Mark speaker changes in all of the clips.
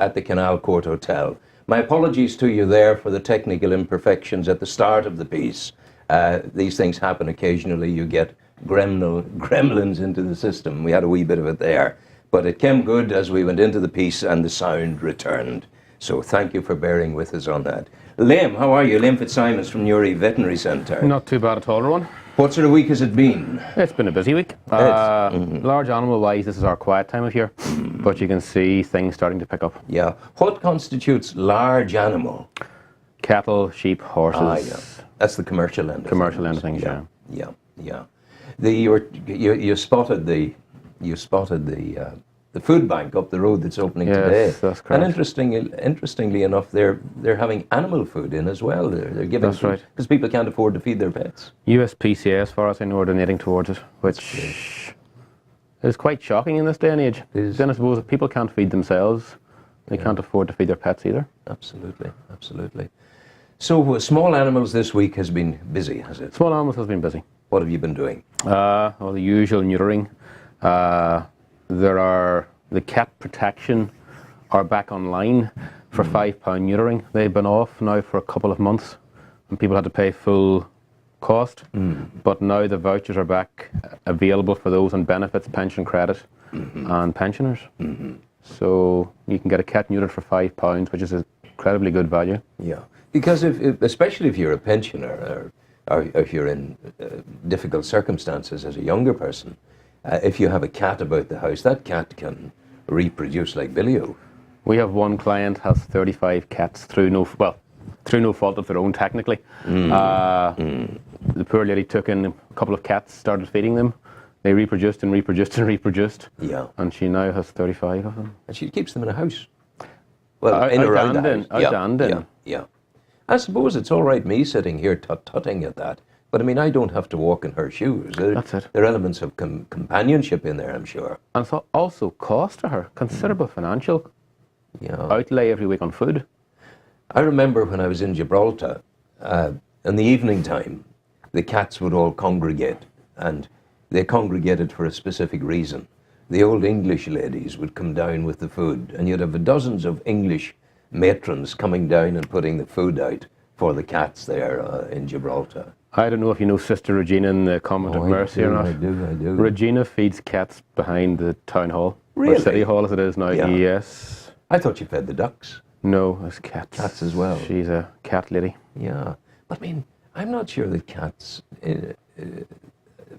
Speaker 1: at the Canal Court Hotel. My apologies to you there for the technical imperfections at the start of the piece. These things happen occasionally. You get gremlins into the system. We had a wee bit of it there. But it came good as we went into the piece and the sound returned. So thank you for bearing with us on that. Liam, how are you? Liam Fitzsimmons from Newry Veterinary Centre.
Speaker 2: Not too bad at all, Ron.
Speaker 1: What sort of week has it been?
Speaker 2: It's been a busy week. Large animal-wise, this is our quiet time of year, but you can see things starting to pick up.
Speaker 1: Yeah. What constitutes large animal?
Speaker 2: Cattle, sheep, horses.
Speaker 1: Yeah. That's the commercial end.
Speaker 2: Commercial end of things, yeah.
Speaker 1: Yeah. You spotted the food bank up the road that's opening today.
Speaker 2: Yes, that's correct.
Speaker 1: And interestingly enough, they're having animal food in as well. They're giving.
Speaker 2: That's right.
Speaker 1: Because people can't afford to feed their pets.
Speaker 2: USPCA, as far as I know, are donating towards it, which is quite shocking in this day and age. Then I suppose if people can't feed themselves, they can't afford to feed their pets either.
Speaker 1: Absolutely. So small animals this week has been busy, has it?
Speaker 2: Small animals has been busy.
Speaker 1: What have you been doing?
Speaker 2: Well, the usual neutering. The cat protection are back online for £5 neutering. They've been off now for a couple of months and people had to pay full cost. But now the vouchers are back available for those on benefits, pension credit and pensioners. So you can get a cat neutered for £5, which is incredibly good value.
Speaker 1: Yeah, because especially if you're a pensioner or if you're in difficult circumstances as a younger person, if you have a cat about the house, that cat can reproduce like Billy-O.
Speaker 2: We have one client has 35 cats through no fault of their own, technically. The poor lady took in a couple of cats, started feeding them. They reproduced and reproduced and reproduced. Yeah. And she now has 35 of them.
Speaker 1: And she keeps them in a house. Well, in around the house. Yeah. I suppose it's all right me sitting here tut-tutting at that. But I mean, I don't have to walk in her shoes.
Speaker 2: That's it.
Speaker 1: There are elements of companionship in there, I'm sure.
Speaker 2: And so also cost to her, considerable financial outlay every week on food.
Speaker 1: I remember when I was in Gibraltar, in the evening time, the cats would all congregate, and they congregated for a specific reason. The old English ladies would come down with the food, and you'd have dozens of English matrons coming down and putting the food out for the cats there in Gibraltar.
Speaker 2: I don't know if you know Sister Regina in the Convent of Mercy or not.
Speaker 1: I do.
Speaker 2: Regina feeds cats behind the town hall.
Speaker 1: Really?
Speaker 2: Or City Hall as it is now, yes.
Speaker 1: I thought you fed the ducks.
Speaker 2: No, it's cats.
Speaker 1: Cats as well.
Speaker 2: She's a cat lady.
Speaker 1: Yeah. But I mean, I'm not sure that cats...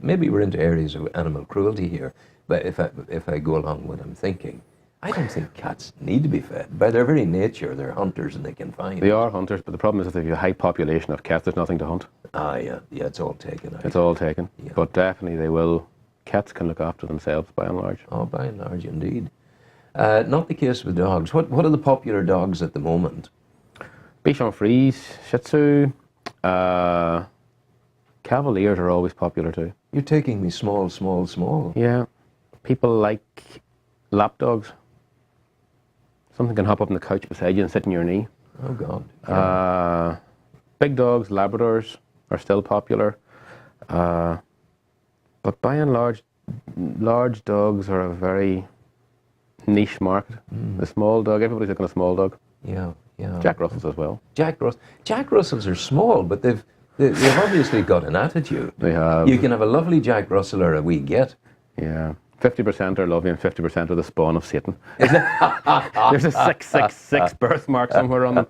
Speaker 1: maybe we're into areas of animal cruelty here, but if I go along with what I'm thinking, I don't think cats need to be fed. By their very nature, they're hunters and they can find.
Speaker 2: They are hunters, but the problem is that if you have a high population of cats, there's nothing to hunt.
Speaker 1: Yeah, it's all taken out.
Speaker 2: It's all taken. Yeah. But definitely they will. Cats can look after themselves by and large.
Speaker 1: Oh, by and large, indeed. Not the case with dogs. What are the popular dogs at the moment?
Speaker 2: Bichon Frise, Shih Tzu, Cavaliers are always popular too.
Speaker 1: You're taking me small.
Speaker 2: Yeah. People like lap dogs. Something can hop up on the couch beside you and sit in your knee.
Speaker 1: Oh, God. Yeah.
Speaker 2: Big dogs, Labradors, are still popular. But by and large dogs are a very niche market. The small dog, everybody's looking at a small dog.
Speaker 1: Yeah.
Speaker 2: Jack Russells as well.
Speaker 1: Jack Russells are small, but they've obviously got an attitude.
Speaker 2: They have.
Speaker 1: You can have a lovely Jack Russell or a wee Get.
Speaker 2: Yeah. 50% are lovely and 50% are the spawn of Satan. There's a 666 birthmark somewhere on them.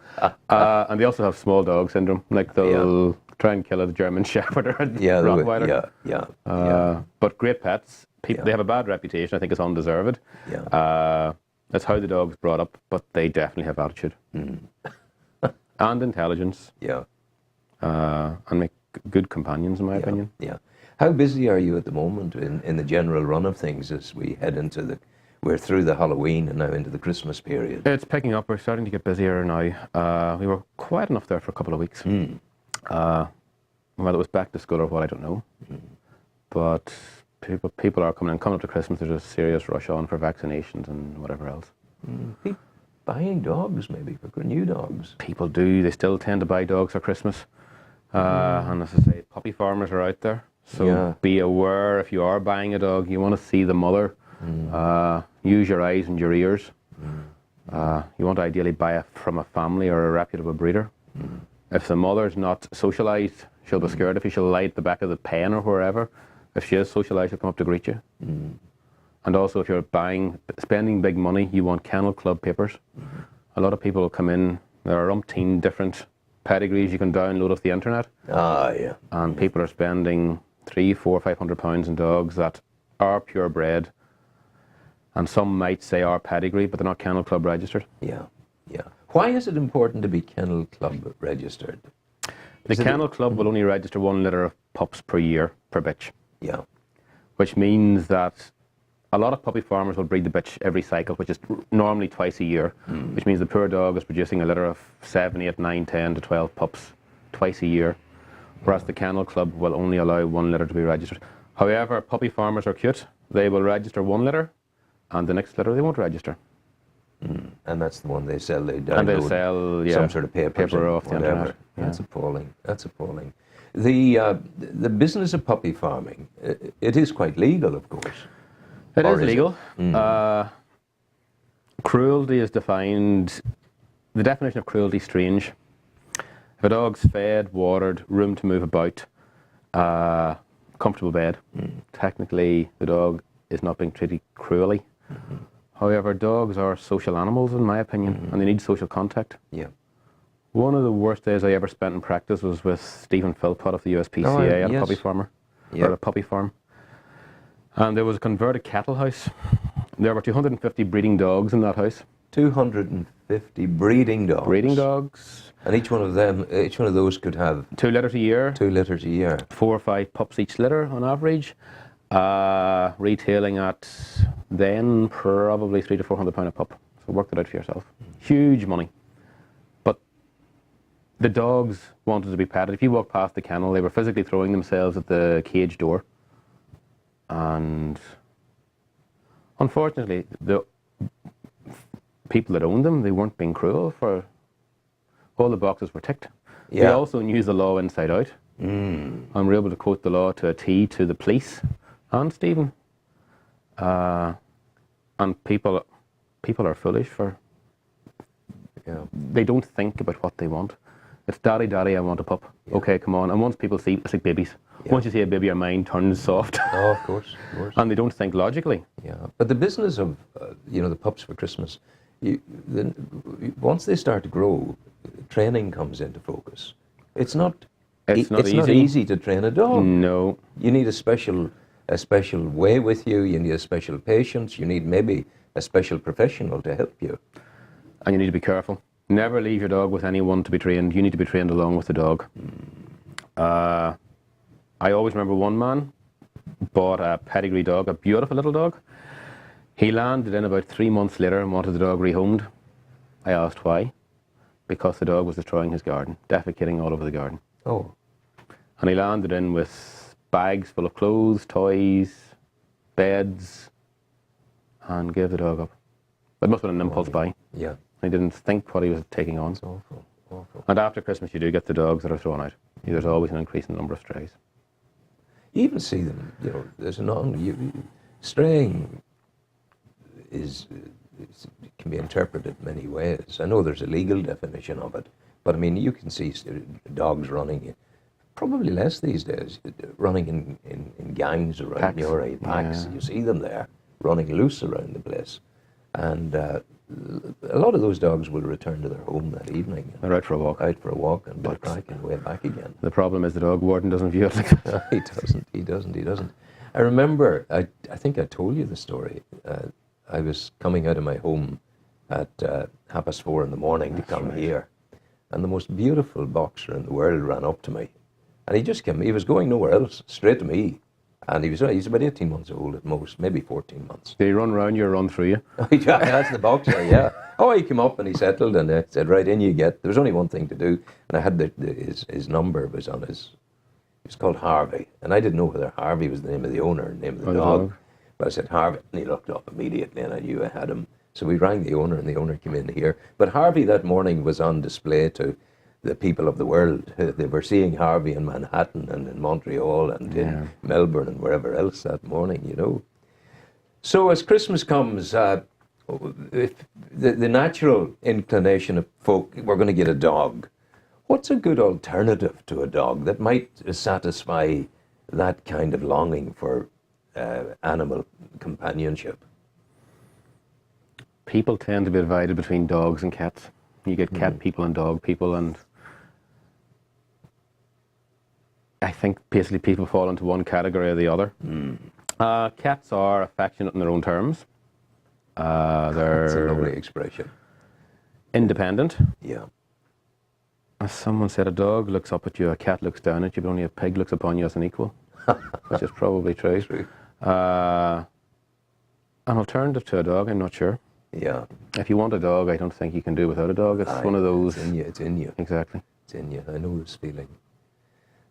Speaker 2: And they also have small dog syndrome. Like they'll try and kill a German Shepherd or a Rottweiler. But great pets. They have a bad reputation. I think it's undeserved. That's how the dog's brought up, but they definitely have attitude. And intelligence. And make good companions, in my opinion.
Speaker 1: How busy are you at the moment in the general run of things as we head into we're through the Halloween and now into the Christmas period?
Speaker 2: It's picking up. We're starting to get busier now. We were quiet enough there for a couple of weeks. Whether it was back to school or what, I don't know. But people are coming up to Christmas. There's a serious rush on for vaccinations and whatever else.
Speaker 1: People buying dogs, maybe, for new dogs.
Speaker 2: People do. They still tend to buy dogs for Christmas. And as I say, puppy farmers are out there. So be aware if you are buying a dog, you want to see the mother. Use your eyes and your ears. You want to ideally buy it from a family or a reputable breeder. If the mother's not socialised, she'll be scared of you. She'll lie at the back of the pen or wherever. If she is socialised, she'll come up to greet you. And also, if you're spending big money, you want kennel club papers. A lot of people will come in. There are umpteen different pedigrees you can download off the internet.
Speaker 1: Yeah.
Speaker 2: And people are spending £300, £400, £500 in dogs that are purebred. And some might say are pedigree, but they're not kennel club registered.
Speaker 1: Yeah. Why is it important to be kennel club registered?
Speaker 2: The kennel club will only register 1 litter of pups per year per bitch.
Speaker 1: Yeah.
Speaker 2: Which means that a lot of puppy farmers will breed the bitch every cycle, which is normally twice a year, which means the poor dog is producing a litter of 7, 8, 9, 10 to 12 pups twice a year, whereas the kennel club will only allow 1 litter to be registered. However, puppy farmers are cute. They will register 1 litter, and the next litter they won't register.
Speaker 1: And that's the one they sell. They download
Speaker 2: And they'll sell
Speaker 1: some sort of paper
Speaker 2: off the internet. Yeah.
Speaker 1: That's appalling. That's appalling. The business of puppy farming, it is quite legal, of course.
Speaker 2: It is legal. Cruelty is defined. The definition of cruelty is strange. If a dog's fed, watered, room to move about, comfortable bed, technically the dog is not being treated cruelly. However, dogs are social animals, in my opinion, and they need social contact.
Speaker 1: Yeah.
Speaker 2: One of the worst days I ever spent in practice was with Stephen Philpott of the USPCA at a puppy farmer, or a puppy farm. And there was a converted cattle house. There were 250 breeding dogs in that house.
Speaker 1: 250 breeding dogs.
Speaker 2: Breeding dogs.
Speaker 1: And each one of those could have
Speaker 2: 2 litters a year.
Speaker 1: 2 litters a year.
Speaker 2: 4 or 5 pups each litter on average. Retailing at then probably £300 to £400 a pup. So work that out for yourself. Huge money. But the dogs wanted to be petted. If you walk past the kennel, they were physically throwing themselves at the cage door. And unfortunately, the people that owned them, they weren't being cruel. For all the boxes were ticked. They also knew the law inside out. And were able to quote the law to a T to the police and Stephen. And people are foolish for. They don't think about what they want. It's daddy, daddy, I want a pup. Okay, come on. And once people see, it's like babies. Once you see a baby, your mind turns soft.
Speaker 1: Oh, of course.
Speaker 2: And they don't think logically.
Speaker 1: Yeah, but the business of, the pups for Christmas, once they start to grow, training comes into focus. It's not easy to train a dog.
Speaker 2: No.
Speaker 1: You need a special way with you. You need a special patience. You need maybe a special professional to help you.
Speaker 2: And you need to be careful. Never leave your dog with anyone to be trained. You need to be trained along with the dog. I always remember one man bought a pedigree dog, a beautiful little dog. He landed in about 3 months later and wanted the dog rehomed. I asked why. Because the dog was destroying his garden, defecating all over the garden.
Speaker 1: Oh.
Speaker 2: And he landed in with bags full of clothes, toys, beds, and gave the dog up. It must have been an impulse buy.
Speaker 1: Yeah.
Speaker 2: He didn't think what he was taking on.
Speaker 1: It's awful.
Speaker 2: And after Christmas, you do get the dogs that are thrown out. There's always an increase in the number of strays.
Speaker 1: You even see them, there's straying can be interpreted many ways. I know there's a legal definition of it, but I mean, you can see dogs running, probably less these days, running in gangs around your packs. You see them there, running loose around the place. And a lot of those dogs will return to their home that evening.
Speaker 2: They're out for a walk.
Speaker 1: And they're back and way back again.
Speaker 2: The problem is the dog warden doesn't view it like that.
Speaker 1: He doesn't. I remember, I think I told you the story. I was coming out of my home at 4:30 in the morning to come here. And the most beautiful boxer in the world ran up to me. And he just came, he was going nowhere else, straight to me. And he's about 18 months old at most, maybe 14 months.
Speaker 2: Did he run around you or run through you?
Speaker 1: Yeah, that's the boxer, yeah. Oh, he came up and he settled and said, right, in you get. There was only one thing to do. And I had his number was on his, he was called Harvey. And I didn't know whether Harvey was the name of the owner or the name of the dog. But I said Harvey, and he looked up immediately and I knew I had him. So we rang the owner and the owner came in here. But Harvey that morning was on display to the people of the world. They were seeing Harvey in Manhattan and in Montreal and in Melbourne and wherever else that morning, So as Christmas comes, if the natural inclination of folk, we're going to get a dog. What's a good alternative to a dog that might satisfy that kind of longing for animal companionship?
Speaker 2: People tend to be divided between dogs and cats. You get cat people and dog people, and I think basically people fall into one category or the other. Cats are affectionate in their own terms.
Speaker 1: That's a lovely expression.
Speaker 2: Independent.
Speaker 1: Yeah.
Speaker 2: As someone said, a dog looks up at you, a cat looks down at you, but only a pig looks upon you as an equal, which is probably true.
Speaker 1: True.
Speaker 2: An alternative to a dog, I'm not sure.
Speaker 1: Yeah.
Speaker 2: If you want a dog, I don't think you can do without a dog. It's one of those.
Speaker 1: It's in you. It's in you.
Speaker 2: Exactly.
Speaker 1: It's in you. I know this feeling.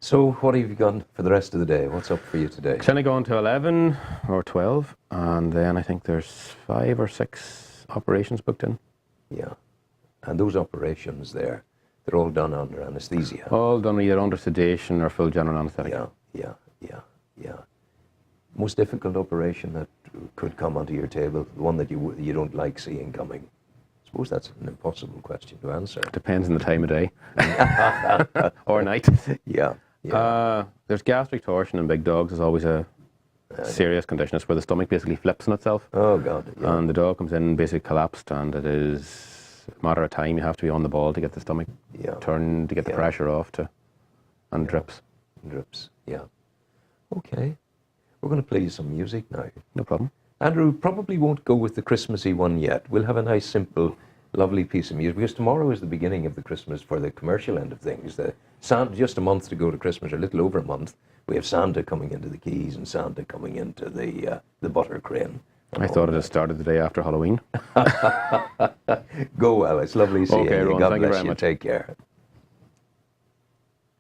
Speaker 1: So, what have you got for the rest of the day? What's up for you today?
Speaker 2: Currently going to 11 or 12, and then I think there's 5 or 6 operations booked in.
Speaker 1: Yeah. And those operations there, they're all done under anesthesia.
Speaker 2: All done either under sedation or full general anesthetic.
Speaker 1: Yeah. Most difficult operation that could come onto your table, the one that you don't like seeing coming. I suppose that's an impossible question to answer.
Speaker 2: Depends on the time of day or night.
Speaker 1: Yeah.
Speaker 2: There's gastric torsion in big dogs is always a serious condition. It's where the stomach basically flips on itself.
Speaker 1: Oh, God. Yeah.
Speaker 2: And the dog comes in basically collapsed, and it is a matter of time. You have to be on the ball to get the stomach turned, to get the pressure off, and drips.
Speaker 1: Drips, yeah. Okay. We're going to play you some music now.
Speaker 2: No problem.
Speaker 1: Andrew, probably won't go with the Christmassy one yet. We'll have a nice, simple, lovely piece of music, because tomorrow is the beginning of the Christmas for the commercial end of things. Just a month to go to Christmas, or a little over a month. We have Santa coming into the Keys and Santa coming into the Butter Crane.
Speaker 2: I thought it had started the day after Halloween.
Speaker 1: Go well. It's lovely seeing you.
Speaker 2: Ron,
Speaker 1: God
Speaker 2: thank you
Speaker 1: bless
Speaker 2: very
Speaker 1: you.
Speaker 2: much.
Speaker 1: Take care.